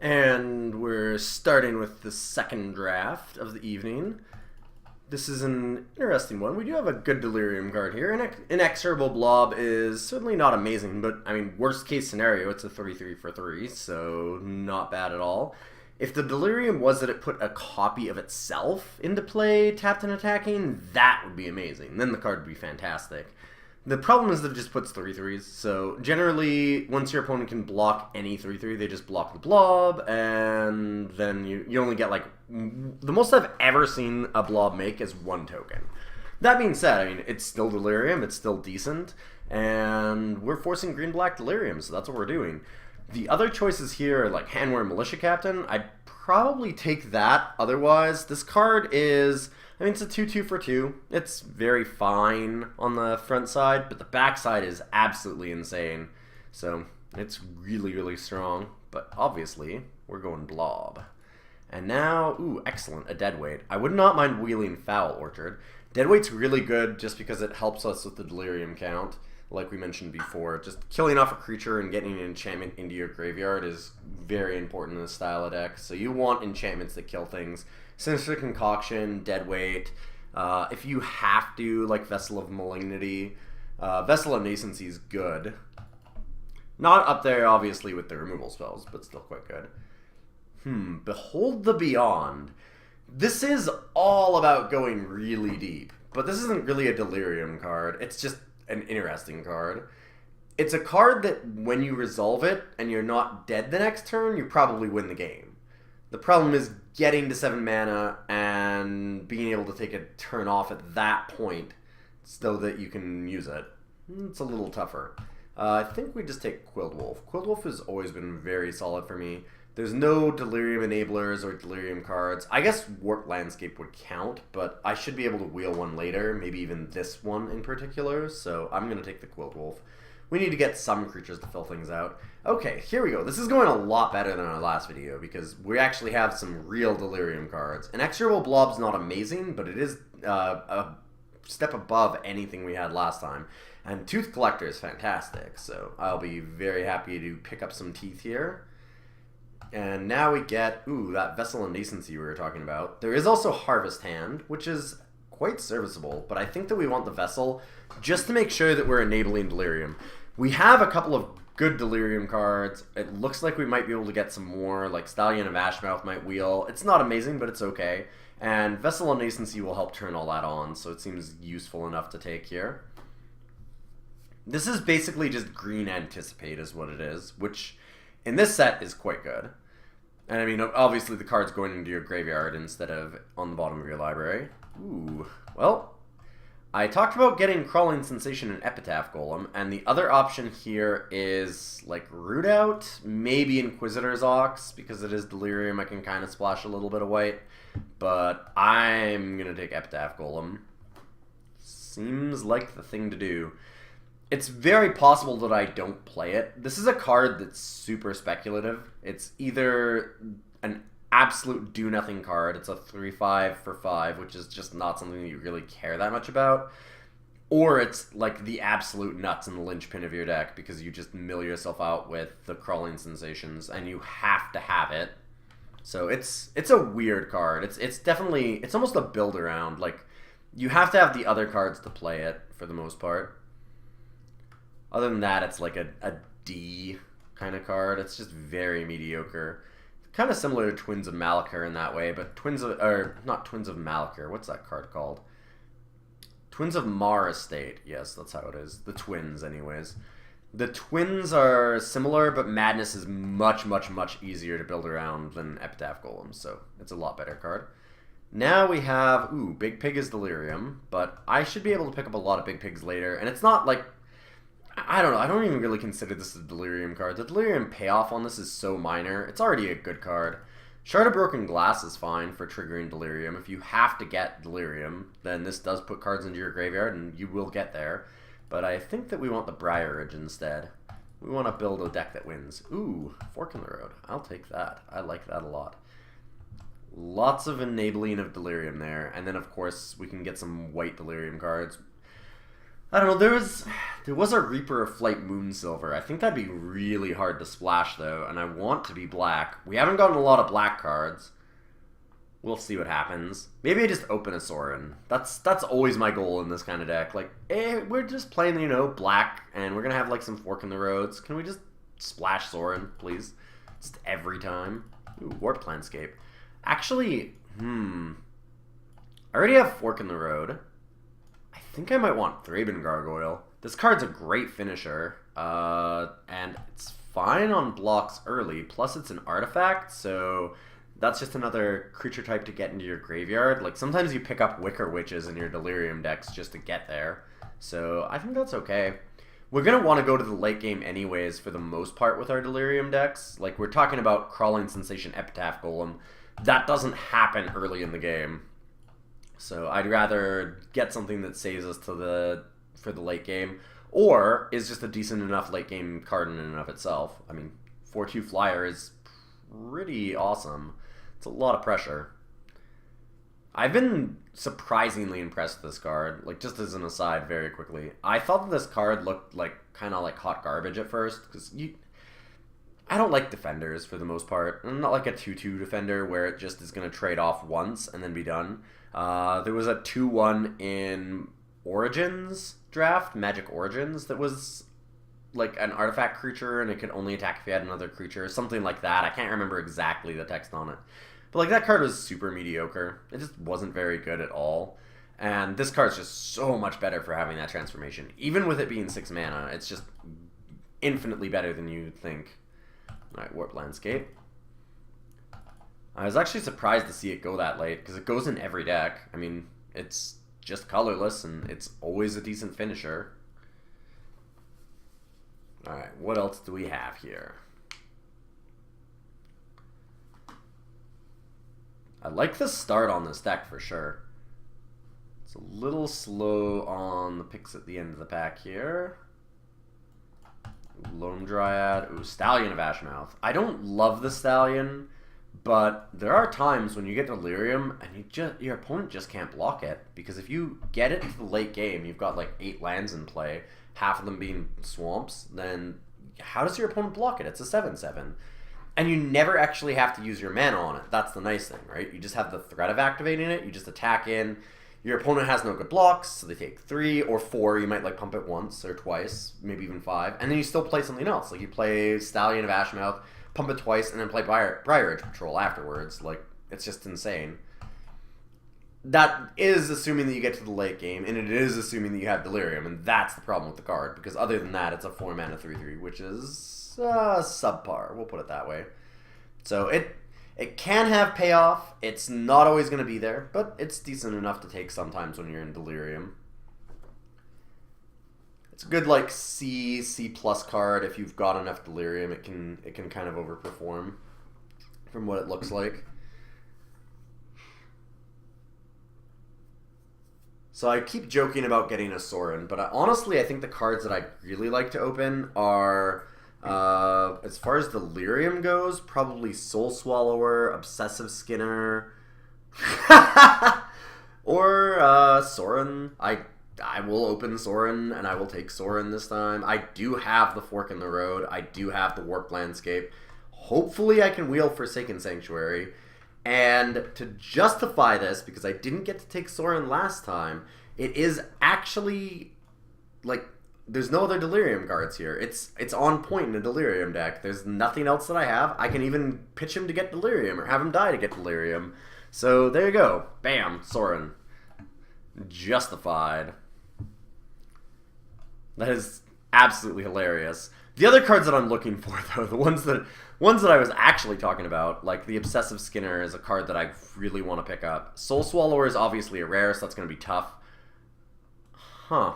And we're starting with the second draft of the evening. This is an interesting one. We do have a good Delirium card here. Inexorable Blob is certainly not amazing, but I mean, worst case scenario, it's a 3/3 for 3, so not bad at all. If the Delirium was that it put a copy of itself into play, tapped and attacking, that would be amazing. Then the card would be fantastic. The problem is that it just puts 3/3s, so generally, once your opponent can block any 3/3, they just block the blob, and then you only get, like, the most I've ever seen a blob make is 1 token. That being said, I mean, it's still Delirium, it's still decent, and we're forcing green-black Delirium, so that's what we're doing. The other choices here are, like, Handwear Militia Captain. I'd probably take that, otherwise, this card is... I mean, it's a 2/2 for 2. It's very fine on the front side, but the back side is absolutely insane. So, it's really, really strong. But obviously, we're going blob. And now, ooh, excellent, a Deadweight. I would not mind wheeling Foul Orchard. Deadweight's really good just because it helps us with the Delirium count, like we mentioned before. Just killing off a creature and getting an enchantment into your graveyard is very important in this style of deck. So you want enchantments that kill things. Sinister Concoction, Deadweight. If you have to, like Vessel of Malignity. Vessel of Nascency is good. Not up there, obviously, with the removal spells, but still quite good. Behold the Beyond. This is all about going really deep, but this isn't really a Delirium card. It's just an interesting card. It's a card that when you resolve it and you're not dead the next turn, you probably win the game. The problem is getting to 7 mana and being able to take a turn off at that point so that you can use it. It's a little tougher. I think we just take Quilled Wolf. Quilled Wolf has always been very solid for me. There's no Delirium enablers or Delirium cards. I guess Warp Landscape would count, but I should be able to wheel one later, maybe even this one in particular, so I'm going to take the Quilled Wolf. We need to get some creatures to fill things out. Okay, here we go. This is going a lot better than our last video because we actually have some real Delirium cards. Inexorable Blob's not amazing, but it is a step above anything we had last time. And Tooth Collector is fantastic, so I'll be very happy to pick up some teeth here. And now we get, ooh, that Vessel of Nascency we were talking about. There is also Harvest Hand, which is quite serviceable, but I think that we want the Vessel just to make sure that we're enabling Delirium. We have a couple of good Delirium cards. It looks like we might be able to get some more, like Stallion of Ashmouth might wheel. It's not amazing, but it's okay. And Vessel of Nascency will help turn all that on, so it seems useful enough to take here. This is basically just green Anticipate is what it is, which in this set is quite good. And I mean, obviously the card's going into your graveyard instead of on the bottom of your library. Ooh, well, I talked about getting Crawling Sensation and Epitaph Golem, and the other option here is, like, Root Out, maybe Inquisitor's Ox, because it is Delirium, I can kind of splash a little bit of white, but I'm going to take Epitaph Golem. Seems like the thing to do. It's very possible that I don't play it. This is a card that's super speculative. It's either an absolute do-nothing card. It's a 3/5 for 5, which is just not something that you really care that much about. Or it's like the absolute nuts and the linchpin of your deck because you just mill yourself out with the Crawling Sensations and you have to have it. So it's a weird card. It's definitely, it's almost a build-around. Like, you have to have the other cards to play it for the most part. Other than that, it's like a D kind of card. It's just very mediocre. Kind of similar to Twins of Malakir in that way, but not Twins of Malakir. What's that card called? Twins of Mar Estate. Yes, that's how it is. The Twins, anyways. The Twins are similar, but Madness is much, much, much easier to build around than Epitaph Golem, so it's a lot better card. Now we have, ooh, Big Pig is Delirium, but I should be able to pick up a lot of Big Pigs later, and it's not like, I don't know, I don't even really consider this a Delirium card. The Delirium payoff on this is so minor. It's already a good card. Shard of Broken Glass is fine for triggering Delirium. If you have to get Delirium, then this does put cards into your graveyard, and you will get there. But I think that we want the Briar Ridge instead. We want to build a deck that wins. Ooh, Fork in the Road. I'll take that. I like that a lot. Lots of enabling of Delirium there. And then, of course, we can get some white Delirium cards. I don't know, There was a Reaper of Flight Moonsilver. I think that'd be really hard to splash, though, and I want to be black. We haven't gotten a lot of black cards. We'll see what happens. Maybe I just open a Sorin. That's always my goal in this kind of deck. Like, we're just playing, you know, black, and we're going to have, like, some Fork in the Roads. Can we just splash Sorin, please? Just every time. Ooh, Warped Landscape. Actually, I already have Fork in the Road. I think I might want Thraben Gargoyle. This card's a great finisher, and it's fine on blocks early, plus it's an artifact, so that's just another creature type to get into your graveyard. Like, sometimes you pick up Wicker Witches in your Delirium decks just to get there, so I think that's okay. We're going to want to go to the late game anyways for the most part with our Delirium decks. Like, we're talking about Crawling Sensation Epitaph Golem. That doesn't happen early in the game. So I'd rather get something that saves us to for the late game, or is just a decent enough late game card in and of itself. I mean, 4/2 Flyer is pretty awesome. It's a lot of pressure. I've been surprisingly impressed with this card. Like, just as an aside, very quickly, I thought that this card looked like kind of like hot garbage at first, because I don't like defenders for the most part. I'm not like a 2/2 defender where it just is going to trade off once and then be done. There was a 2/1 in Origins draft, Magic Origins, that was like an artifact creature and it could only attack if you had another creature, something like that. I can't remember exactly the text on it. But like, that card was super mediocre. It just wasn't very good at all. And this card's just so much better for having that transformation. Even with it being 6 mana, it's just infinitely better than you'd think. Alright, Warp Landscape. I was actually surprised to see it go that late, because it goes in every deck. I mean, it's just colorless, and it's always a decent finisher. Alright, what else do we have here? I like the start on this deck for sure. It's a little slow on the picks at the end of the pack here. Loam Dryad. Ooh, Stallion of Ashmouth. I don't love the Stallion, but there are times when you get Delirium and your opponent just can't block it, because if you get it to the late game, you've got like 8 lands in play, half of them being swamps, then how does your opponent block it? It's a 7/7. And you never actually have to use your mana on it. That's the nice thing, right? You just have the threat of activating it. You just attack in. Your opponent has no good blocks, so they take 3 or 4. You might like pump it once or twice, maybe even 5. And then you still play something else. Like, you play Stallion of Ashmouth, pump it twice, and then play Briar Edge Patrol afterwards. Like, it's just insane. That is assuming that you get to the late game, and it is assuming that you have Delirium, and that's the problem with the card, because other than that, it's a 4 mana 3/3, which is subpar, we'll put it that way. So it can have payoff. It's not always going to be there, but it's decent enough to take sometimes when you're in Delirium. It's a good like C plus card. If you've got enough Delirium, it can kind of overperform from what it looks like. So I keep joking about getting a Sorin, but honestly I think the cards that I'd really like to open are, as far as Delirium goes, probably Soul Swallower, Obsessive Skinner, or Sorin. I will open Sorin, and I will take Sorin this time. I do have the Fork in the Road. I do have the Warped Landscape. Hopefully I can wheel Forsaken Sanctuary. And to justify this, because I didn't get to take Sorin last time, it is actually, like, there's no other Delirium cards here. It's on point in a Delirium deck. There's nothing else that I have. I can even pitch him to get Delirium, or have him die to get Delirium. So there you go. Bam, Sorin. Justified. That is absolutely hilarious. The other cards that I'm looking for, though, the ones that I was actually talking about, like the Obsessive Skinner is a card that I really want to pick up. Soul Swallower is obviously a rare, so that's going to be tough. Huh.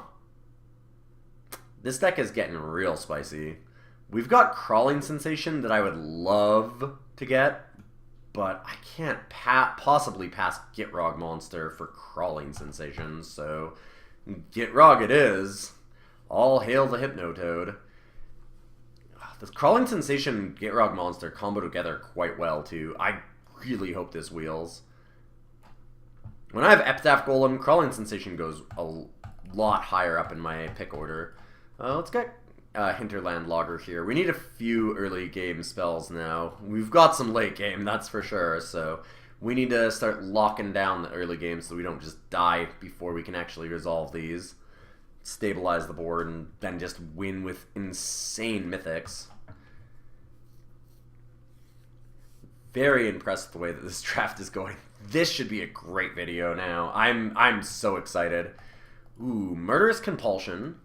This deck is getting real spicy. We've got Crawling Sensation that I would love to get, but I can't possibly pass Gitrog Monster for Crawling Sensation, so Gitrog it is. All hail the Hypnotoad. The Crawling Sensation and Gitrog Monster combo together quite well, too. I really hope this wheels. When I have Epitaph Golem, Crawling Sensation goes a lot higher up in my pick order. Let's get Hinterland Logger here. We need a few early game spells now. We've got some late game, that's for sure, so we need to start locking down the early game so we don't just die before we can actually resolve these. Stabilize the board and then just win with insane mythics. Very impressed with the way that this draft is going. This should be a great video now. I'm so excited. Ooh, Murderous Compulsion,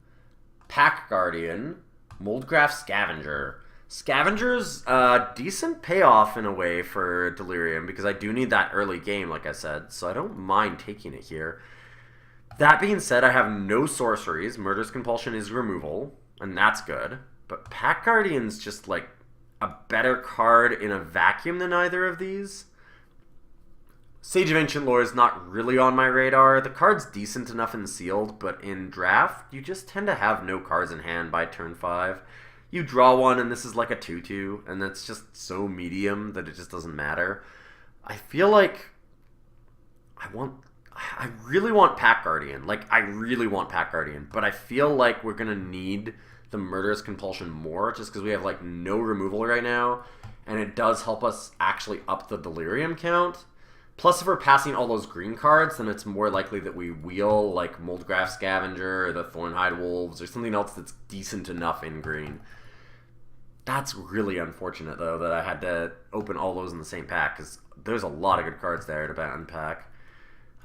Pack Guardian, Moldgraph Scavenger. Scavenger's decent payoff in a way for Delirium because I do need that early game, like I said, so I don't mind taking it here. That being said, I have no sorceries. Murderous Compulsion is removal, and that's good. But Pack Guardian's just like a better card in a vacuum than either of these. Sage of Ancient Lore is not really on my radar. The card's decent enough in sealed, but in draft, you just tend to have no cards in hand by turn 5. You draw one, and this is like a 2-2, and that's just so medium that it just doesn't matter. I feel like I really want Pack Guardian. Like, I really want Pack Guardian, but I feel like we're going to need the Murderous Compulsion more just because we have, like, no removal right now, and it does help us actually up the Delirium count. Plus, if we're passing all those green cards, then it's more likely that we wheel, like, Moldgraph Scavenger or the Thornhide Wolves or something else that's decent enough in green. That's really unfortunate, though, that I had to open all those in the same pack, because there's a lot of good cards there to unpack.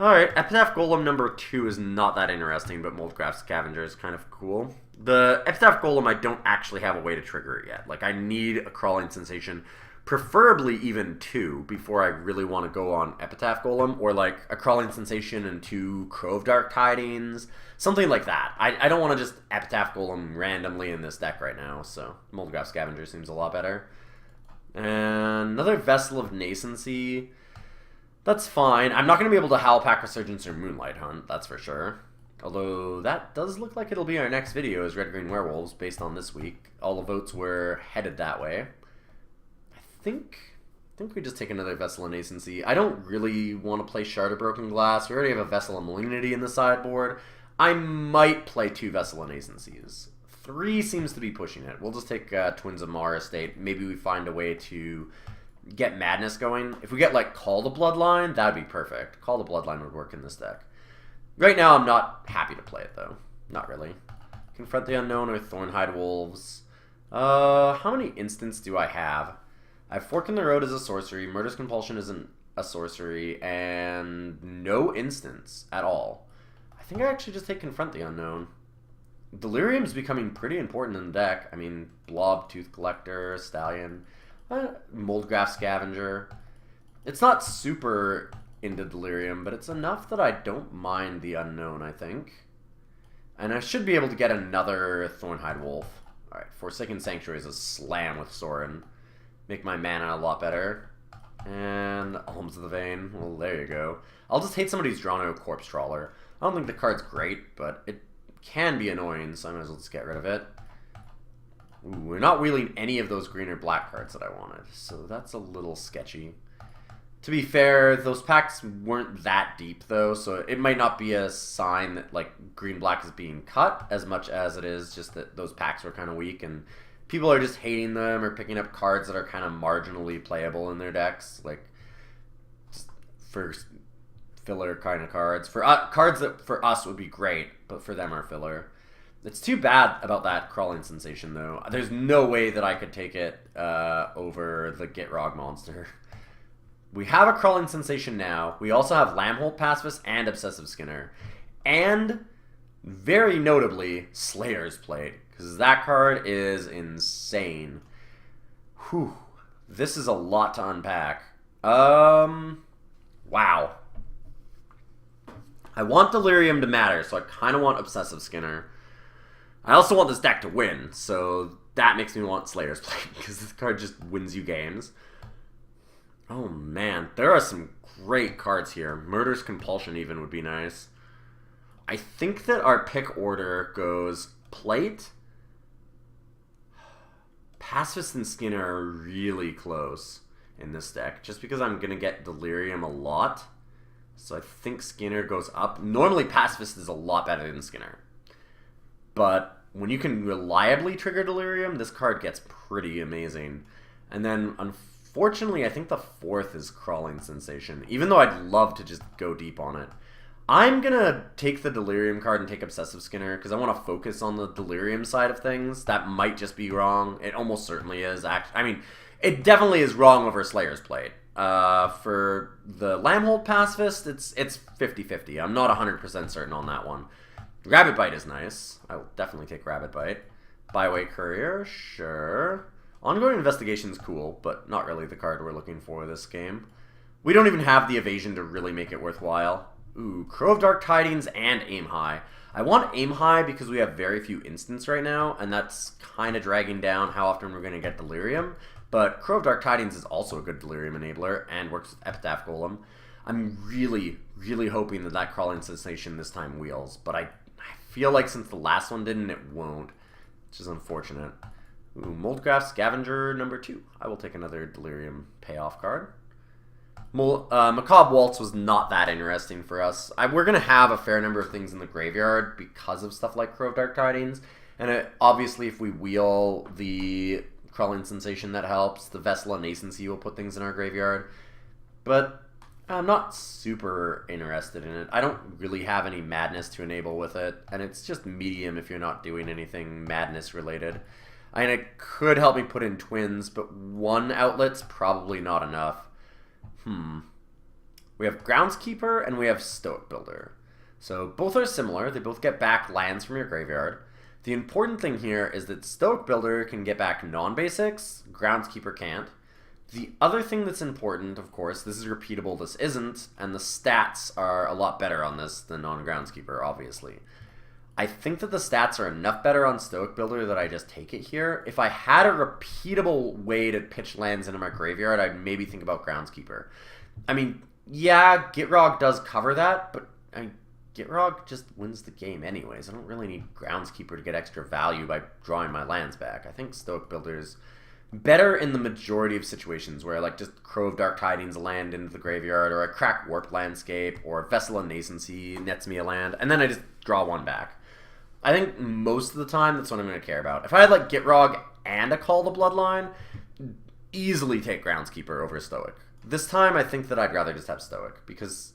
Alright, Epitaph Golem number 2 is not that interesting, but Moldgraph Scavenger is kind of cool. The Epitaph Golem, I don't actually have a way to trigger it yet. Like, I need a Crawling Sensation, preferably even 2, before I really want to go on Epitaph Golem, or like a Crawling Sensation and 2 Crow of Dark Tidings, something like that. I don't want to just Epitaph Golem randomly in this deck right now, so Moldgraph Scavenger seems a lot better. And another Vessel of Nascency. That's fine. I'm not going to be able to Howl Pack Resurgence or Moonlight Hunt, that's for sure. Although, that does look like it'll be our next video as Red-Green Werewolves, based on this week. All the votes were headed that way. I think we just take another Vessel of Nascency. I don't really want to play Shard of Broken Glass. We already have a Vessel of Malignity in the sideboard. I might play 2 Vessel of Nascencies. 3 seems to be pushing it. We'll just take Twins of Mara Estate. Maybe we find a way to get Madness going. If we get, like, Call the Bloodline, that'd be perfect. Call the Bloodline would work in this deck. Right now, I'm not happy to play it, though. Not really. Confront the Unknown or Thornhide Wolves. How many instants do I have? I have Fork in the Road as a sorcery, Murderous Compulsion isn't a sorcery, and no instants at all. I think I actually just take Confront the Unknown. Delirium's becoming pretty important in the deck. I mean, Blob, Tooth Collector, Stallion, Moldgraph Scavenger. It's not super into Delirium, but it's enough that I don't mind the Unknown, I think. And I should be able to get another Thornhide Wolf. Alright, Forsaken Sanctuary is a slam with Sorin. Make my mana a lot better. And Alms of the Vein. Well, there you go. I'll just hate somebody's Drano Corpse Trawler. I don't think the card's great, but it can be annoying, so I might as well just get rid of it. Ooh, we're not wheeling any of those green or black cards that I wanted, so that's a little sketchy. To be fair, those packs weren't that deep, though, so it might not be a sign that, like, green-black is being cut as much as it is just that those packs were kind of weak, and people are just hating them or picking up cards that are kind of marginally playable in their decks, like, just for filler kind of cards. For cards that for us would be great, but for them are filler. It's too bad about that Crawling Sensation, though. There's no way that I could take it over the Gitrog monster. We have a Crawling Sensation now. We also have Lambholt Pacifist and Obsessive Skinner. And, very notably, Slayer's Plate. Because that card is insane. Whew. This is a lot to unpack. Wow. I want Delirium to matter, so I kind of want Obsessive Skinner. I also want this deck to win, so that makes me want Slayer's Plate, because this card just wins you games. Oh man, there are some great cards here. Murderous Compulsion even would be nice. I think that our pick order goes Plate. Pacifist and Skinner are really close in this deck, just because I'm going to get Delirium a lot. So I think Skinner goes up. Normally Pacifist is a lot better than Skinner. But when you can reliably trigger Delirium, this card gets pretty amazing. And then, unfortunately, I think the fourth is Crawling Sensation, even though I'd love to just go deep on it. I'm going to take the Delirium card and take Obsessive Skinner, because I want to focus on the Delirium side of things. That might just be wrong. It almost certainly is. I mean, it definitely is wrong over Slayer's Plate. For the Lambhold Pacifist, it's 50-50. I'm not 100% certain on that one. Rabbit Bite is nice. I will definitely take Rabbit Bite. Byway Courier, sure. Ongoing Investigation is cool, but not really the card we're looking for this game. We don't even have the evasion to really make it worthwhile. Ooh, Crow of Dark Tidings and Aim High. I want Aim High because we have very few instants right now, and that's kind of dragging down how often we're going to get Delirium. But Crow of Dark Tidings is also a good Delirium enabler and works with Epitaph Golem. I'm really, really hoping that that Crawling Sensation this time wheels, but I feel like since the last one didn't, it won't, which is unfortunate. Ooh, Moldgraf Scavenger number 2. I will take another Delirium payoff card. Macabre Waltz was not that interesting for us. We're going to have a fair number of things in the graveyard because of stuff like Crow of Dark Tidings. And obviously, if we wheel the Crawling Sensation, that helps. The Vessel of Nascency will put things in our graveyard. But I'm not super interested in it. I don't really have any Madness to enable with it. And it's just medium if you're not doing anything Madness related. I mean, it could help me put in Twins, but one outlet's probably not enough. We have Groundskeeper and we have Stoic Builder. So both are similar. They both get back lands from your graveyard. The important thing here is that Stoic Builder can get back non-basics, Groundskeeper can't. The other thing that's important, of course, this is repeatable, this isn't, and the stats are a lot better on this than on Groundskeeper, obviously. I think that the stats are enough better on Stoic Builder that I just take it here. If I had a repeatable way to pitch lands into my graveyard, I'd maybe think about Groundskeeper. I mean, yeah, Gitrog does cover that, but Gitrog just wins the game anyways. I don't really need Groundskeeper to get extra value by drawing my lands back. I think Stoic Builder's better in the majority of situations where I like just Crow of Dark Tidings a land into the graveyard, or I crack Warp Landscape, or Vessel of Nascency nets me a land, and then I just draw one back. I think most of the time that's what I'm going to care about. If I had like Gitrog and a Call the Bloodline, easily take Groundskeeper over Stoic. This time I think that I'd rather just have Stoic, because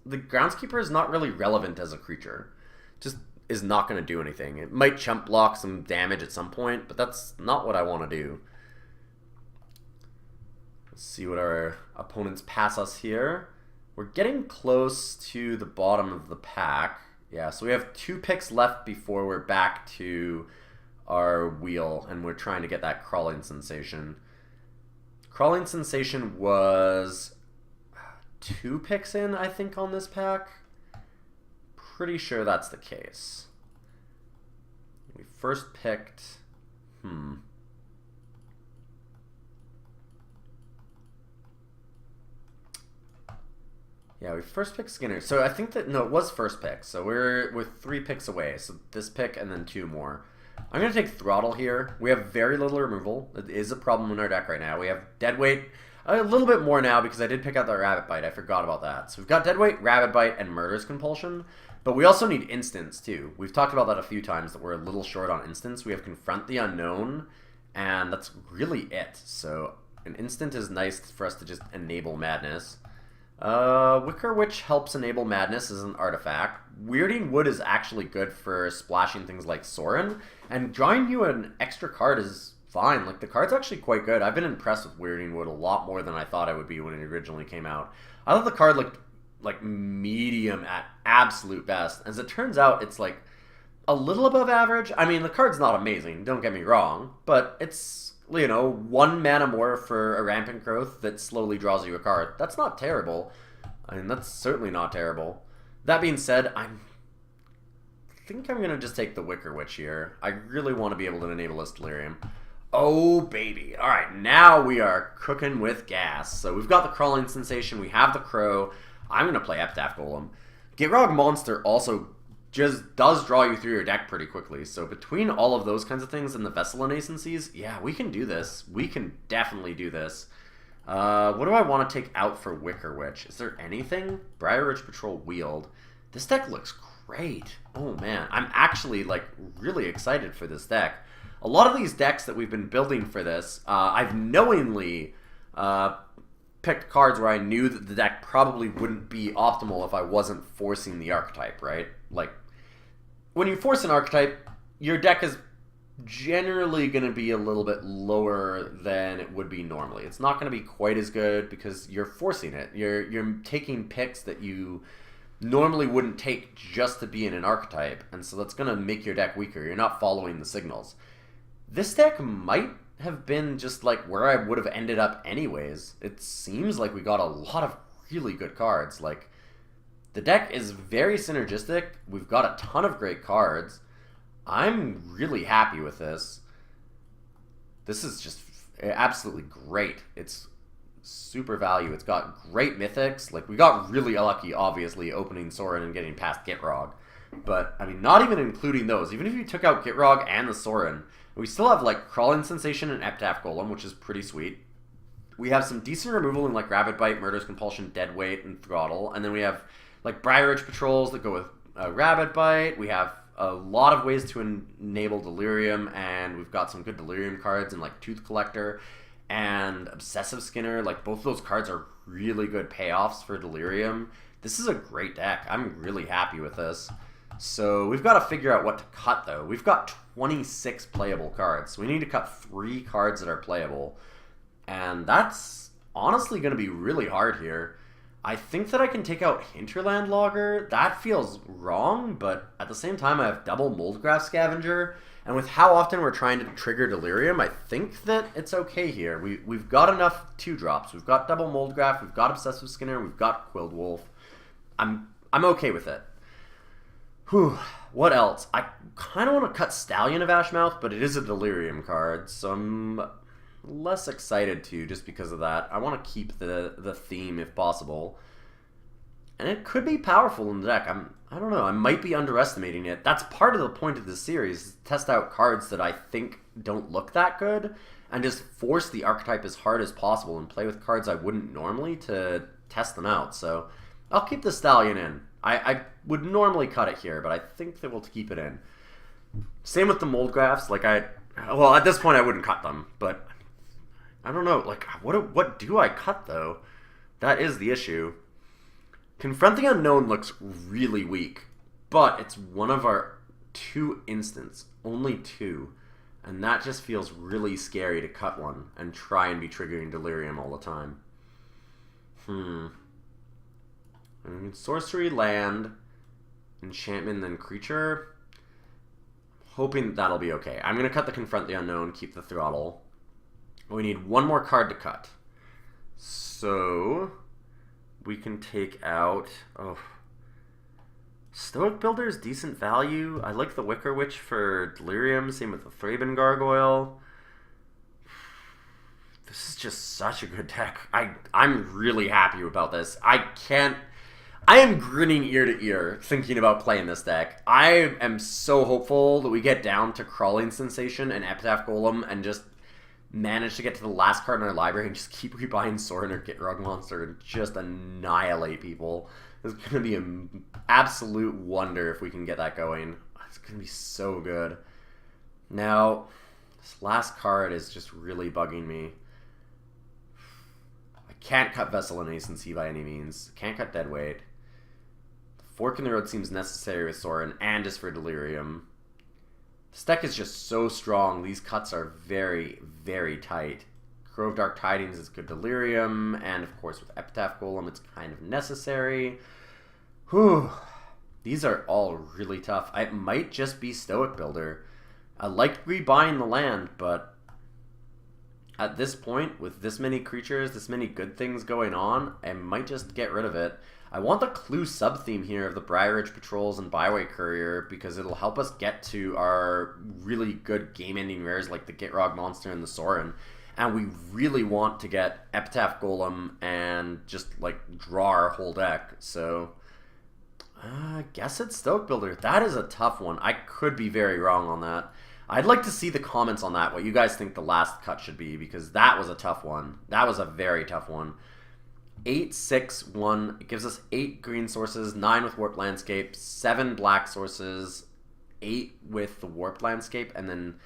the Groundskeeper is not really relevant as a creature. Just is not going to do anything. It might chump block some damage at some point, but that's not what I want to do. Let's see what our opponents pass us here. We're getting close to the bottom of the pack. Yeah, so we have 2 picks left before we're back to our wheel, and we're trying to get that Crawling Sensation. Crawling Sensation was 2 picks in, I think, on this pack. Pretty sure that's the case. We first picked... Yeah, we first picked Skinner. So I think that, no, it was first pick. So we're 3 picks away. So this pick and then 2 more. I'm going to take Throttle here. We have very little removal. It is a problem in our deck right now. We have Deadweight, a little bit more now because I did pick out the Rabbit Bite. I forgot about that. So we've got Deadweight, Rabbit Bite, and Murderous Compulsion. But we also need instants too. We've talked about that a few times, that we're a little short on instants. We have Confront the Unknown, and that's really it. So an instant is nice for us to just enable Madness. Wicker Witch helps enable Madness as an artifact. Weirding Wood is actually good for splashing things like Sorin, and drawing you an extra card is fine. Like, the card's actually quite good. I've been impressed with Weirding Wood a lot more than I thought I would be when it originally came out. I thought the card looked like medium at absolute best. As it turns out, it's like a little above average. I mean, the card's not amazing, don't get me wrong, but it's, you know, 1 mana more for a Rampant Growth that slowly draws you a card. That's not terrible. I mean, that's certainly not terrible. That being said, I think I'm going to just take the Wicker Witch here. I really want to be able to enable this Delirium. Oh, baby. All right, now we are cooking with gas. So we've got the Crawling Sensation. We have the Crow. I'm going to play Epitaph Golem. Gitrog Monster also just does draw you through your deck pretty quickly. So between all of those kinds of things and the Vessel of Nascencies, yeah, we can do this. We can definitely do this. What do I want to take out for Wicker Witch? Is there anything? Briar Ridge Patrol Wield. This deck looks great. Oh man, I'm actually like really excited for this deck. A lot of these decks that we've been building for this, I've knowingly picked cards where I knew that the deck probably wouldn't be optimal if I wasn't forcing the archetype, right? Like, when you force an archetype, your deck is generally going to be a little bit lower than it would be normally. It's not going to be quite as good because you're forcing it. You're taking picks that you normally wouldn't take just to be in an archetype, and so that's going to make your deck weaker. You're not following the signals. This deck might have been just like where I would have ended up anyways. It seems like we got a lot of really good cards. Like, the deck is very synergistic. We've got a ton of great cards. I'm really happy with this. This is just absolutely great. It's super value. It's got great mythics. Like, we got really lucky, obviously, opening Sorin and getting past Gitrog. But, I mean, not even including those. Even if you took out Gitrog and the Sorin, we still have, like, Crawling Sensation and Epitaph Golem, which is pretty sweet. We have some decent removal in, like, Rabid Bite, Murderous Compulsion, Deadweight, and Throttle. And then we have, like, Briar Ridge Patrols that go with Rabid Bite. We have a lot of ways to enable Delirium, and we've got some good Delirium cards in, like, Tooth Collector and Obsessive Skinner. Like, both of those cards are really good payoffs for Delirium. This is a great deck. I'm really happy with this. So we've got to figure out what to cut, though. We've got 26 playable cards. So we need to cut 3 cards that are playable. And that's honestly going to be really hard here. I think that I can take out Hinterland Logger. That feels wrong, but at the same time I have double Moldgraph Scavenger. And with how often we're trying to trigger Delirium, I think that it's okay here. We've got enough 2-drops. We've got double Moldgraph, we've got Obsessive Skinner, we've got Quilled Wolf. I'm okay with it. Whew. What else? I kind of want to cut Stallion of Ashmouth, but it is a Delirium card, so I'm less excited to just because of that. I want to keep the theme if possible. And it could be powerful in the deck. I don't know. I might be underestimating it. That's part of the point of this series, is to test out cards that I think don't look that good and just force the archetype as hard as possible and play with cards I wouldn't normally to test them out. So I'll keep the Stallion in. I would normally cut it here, but I think that we'll keep it in. Same with the Moldgraphs. Like, well, at this point I wouldn't cut them, but I don't know. Like, what do I cut, though? That is the issue. Confront the Unknown looks really weak, but it's one of our 2 instants. Only 2. And that just feels really scary to cut one and try and be triggering Delirium all the time. I mean, sorcery, land, enchantment, then creature. Hoping that'll be okay. I'm going to cut the Confront the Unknown, keep the Throttle. We need 1 more card to cut. So we can take out... Stoic Builder is decent value. I like the Wicker Witch for Delirium. Same with the Thraben Gargoyle. This is just such a good deck. I'm really happy about this. I am grinning ear to ear thinking about playing this deck. I am so hopeful that we get down to Crawling Sensation and Epitaph Golem and just manage to get to the last card in our library and just keep rebuying Sorin or Gitrog Monster and just annihilate people. It's going to be an absolute wonder if we can get that going. It's going to be so good. Now, this last card is just really bugging me. I can't cut Vessel and Nascency by any means. Can't cut Deadweight. Fork in the Road seems necessary with Sorin and just for Delirium. This deck is just so strong. These cuts are very, very tight. Crow of Dark Tidings is good Delirium, and of course with Epitaph Golem it's kind of necessary. Whew. These are all really tough. It might just be Stoic Builder. I like rebuying the land, but at this point, with this many creatures, this many good things going on, I might just get rid of it. I want the Clue sub-theme here of the Briar Ridge Patrols and Byway Courier because it'll help us get to our really good game-ending rares like the Gitrog Monster and the Sorin. And we really want to get Epitaph Golem and just, like, draw our whole deck. So, I guess it's Stoic Builder. That is a tough one. I could be very wrong on that. I'd like to see the comments on that, what you guys think the last cut should be, because that was a tough one. That was a very tough one. 8, 6, 1. It gives us 8 green sources, 9 with Warped Landscape, 7 black sources, 8 with the Warped Landscape, and then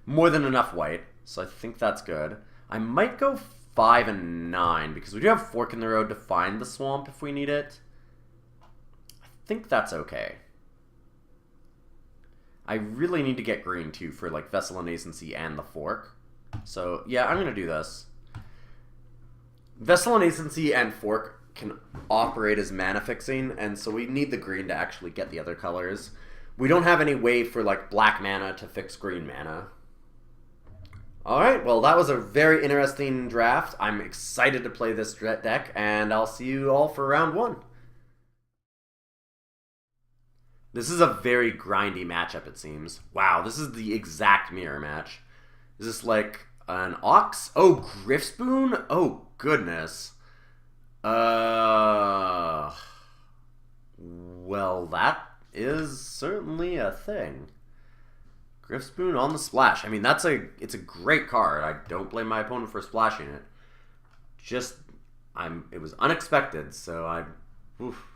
more than enough white. So I think that's good. I might go 5 and 9 because we do have Fork in the Road to find the swamp if we need it. I think that's okay. I really need to get green too for like Vessel of Nascency and the Fork. So yeah, I'm going to do this. Vessel of Nascency and Fork can operate as mana fixing, and so we need the green to actually get the other colors. We don't have any way for like black mana to fix green mana. Alright, well that was a very interesting draft. I'm excited to play this deck, and I'll see you all for round 1. This is a very grindy matchup, it seems. Wow, this is the exact mirror match. Is this like an Ox? Oh, Griffspoon? Oh, goodness. Well, that is certainly a thing. Griffspoon on the splash. I mean, it's a great card. I don't blame my opponent for splashing it. It was unexpected, so oof.